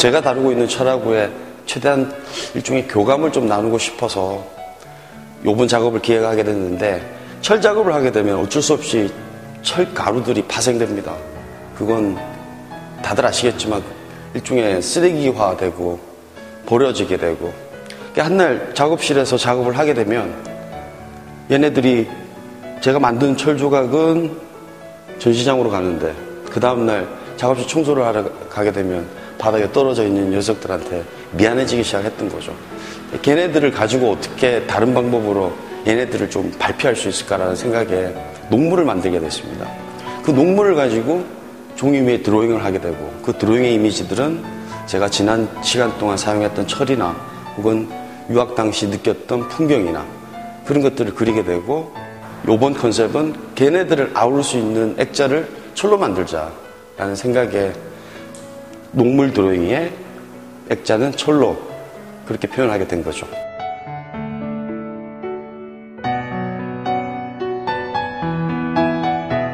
제가 다루고 있는 철하고에 최대한 일종의 교감을 좀 나누고 싶어서 요번 작업을 기획하게 됐는데, 철 작업을 하게 되면 어쩔 수 없이 철 가루들이 파생됩니다. 그건 다들 아시겠지만 일종의 쓰레기화되고 버려지게 되고, 한날 작업실에서 작업을 하게 되면 얘네들이, 제가 만든 철 조각은 전시장으로 가는데 그 다음날 작업실 청소를 하러 가게 되면 바닥에 떨어져 있는 녀석들한테 미안해지기 시작했던 거죠. 걔네들을 가지고 어떻게 다른 방법으로 얘네들을 좀 발표할 수 있을까라는 생각에 녹물을 만들게 됐습니다. 그 녹물을 가지고 종이 위에 드로잉을 하게 되고, 그 드로잉의 이미지들은 제가 지난 시간 동안 사용했던 철이나 혹은 유학 당시 느꼈던 풍경이나 그런 것들을 그리게 되고, 요번 컨셉은 걔네들을 아울 수 있는 액자를 철로 만들자라는 생각에 녹물 드로잉의 액자는 철로 그렇게 표현하게 된 거죠.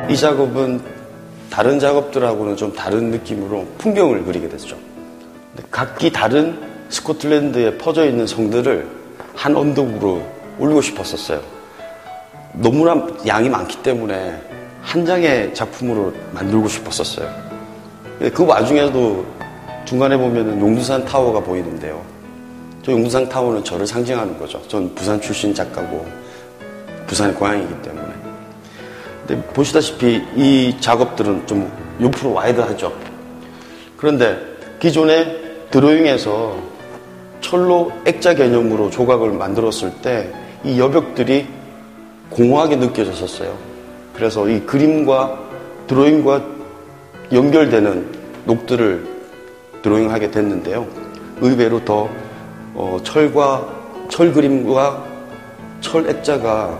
이 작업은 다른 작업들하고는 좀 다른 느낌으로 풍경을 그리게 됐죠. 각기 다른 스코틀랜드에 퍼져 있는 성들을 한 언덕으로 올리고 싶었었어요. 너무나 양이 많기 때문에 한 장의 작품으로 만들고 싶었었어요. 그 와중에도 중간에 보면 용두산 타워가 보이는데요. 저 용두산 타워는 저를 상징하는 거죠. 전 부산 출신 작가고 부산의 고향이기 때문에. 근데 보시다시피 이 작업들은 좀 옆으로 와이드하죠. 그런데 기존에 드로잉에서 철로 액자 개념으로 조각을 만들었을 때 이 여벽들이 공허하게 느껴졌었어요. 그래서 이 그림과 드로잉과 연결되는 녹들을 드로잉하게 됐는데요. 의외로 더 철 그림과 철 액자가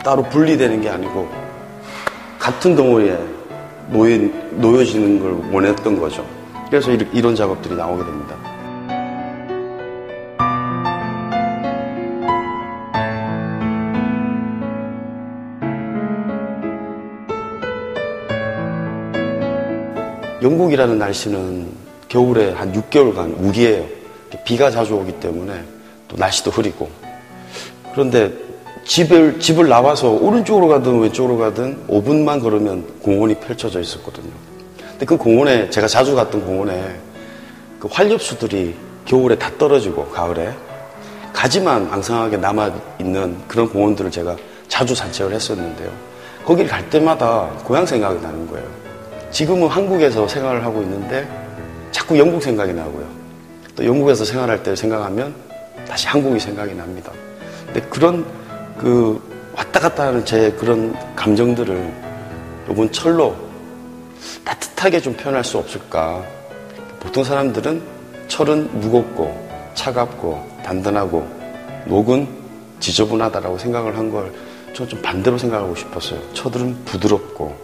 따로 분리되는 게 아니고 같은 덩어리에 놓여지는 걸 원했던 거죠. 그래서 이런 작업들이 나오게 됩니다. 영국이라는 날씨는 겨울에 한 6개월간 우기예요. 비가 자주 오기 때문에 또 날씨도 흐리고. 그런데 집을 나와서 오른쪽으로 가든 왼쪽으로 가든 5분만 걸으면 공원이 펼쳐져 있었거든요. 근데 그 공원에, 제가 자주 갔던 공원에 그 활엽수들이 겨울에 다 떨어지고 가을에 가지만 앙상하게 남아있는 그런 공원들을 제가 자주 산책을 했었는데요. 거길 갈 때마다 고향 생각이 나는 거예요. 지금은 한국에서 생활을 하고 있는데 자꾸 영국 생각이 나고요. 또 영국에서 생활할 때 생각하면 다시 한국이 생각이 납니다. 근데 그런 왔다 갔다 하는 제 그런 감정들을 요번 철로 따뜻하게 좀 표현할 수 없을까. 보통 사람들은 철은 무겁고 차갑고 단단하고 녹은 지저분하다라고 생각을 한 걸 저는 좀 반대로 생각하고 싶었어요. 철은 부드럽고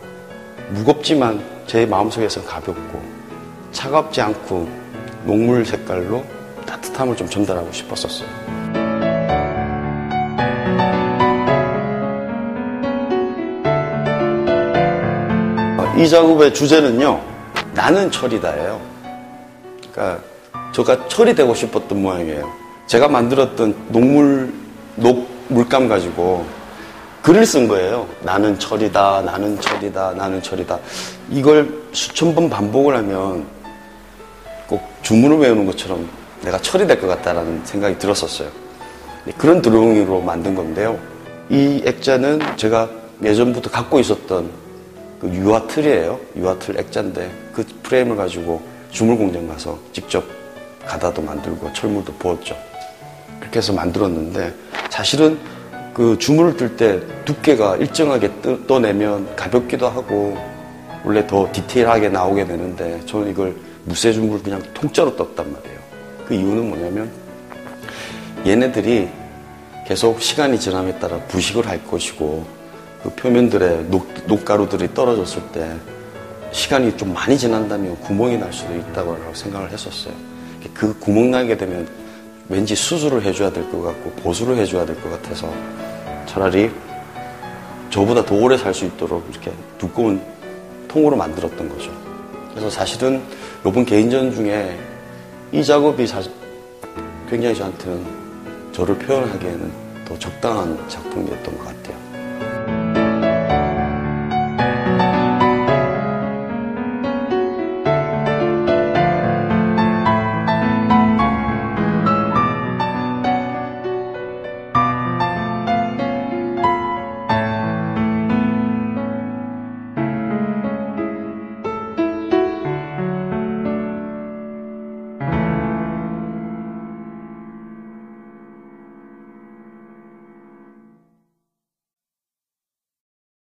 무겁지만 제 마음속에서 가볍고 차갑지 않고 녹물 색깔로 따뜻함을 좀 전달하고 싶었었어요. 이 작업의 주제는요, 나는 철이다예요. 그러니까 제가 철이 되고 싶었던 모양이에요. 제가 만들었던 물감 가지고 글을 쓴 거예요. 나는 철이다, 나는 철이다, 나는 철이다. 이걸 수천 번 반복을 하면 꼭 주문을 외우는 것처럼 내가 철이 될 것 같다라는 생각이 들었었어요. 그런 드로잉으로 만든 건데요. 이 액자는 제가 예전부터 갖고 있었던 그 유화틀이에요. 유화틀 액자인데 그 프레임을 가지고 주물 공장 가서 직접 가다도 만들고 철물도 부었죠. 그렇게 해서 만들었는데, 사실은 그 주물을 뜰 때 두께가 일정하게 떠내면 가볍기도 하고 원래 더 디테일하게 나오게 되는데, 저는 이걸 무쇠 주물을 그냥 통째로 떴단 말이에요. 그 이유는 뭐냐면 얘네들이 계속 시간이 지남에 따라 부식을 할 것이고, 그 표면들에 녹가루들이 떨어졌을 때 시간이 좀 많이 지난다면 구멍이 날 수도 있다고 생각을 했었어요. 그 구멍 나게 되면 왠지 수술을 해줘야 될 것 같고 보수를 해줘야 될 것 같아서 차라리 저보다 더 오래 살 수 있도록 이렇게 두꺼운 통으로 만들었던 거죠. 그래서 사실은 이번 개인전 중에 이 작업이 사실 굉장히 저한테는 저를 표현하기에는 더 적당한 작품이었던 것 같아요.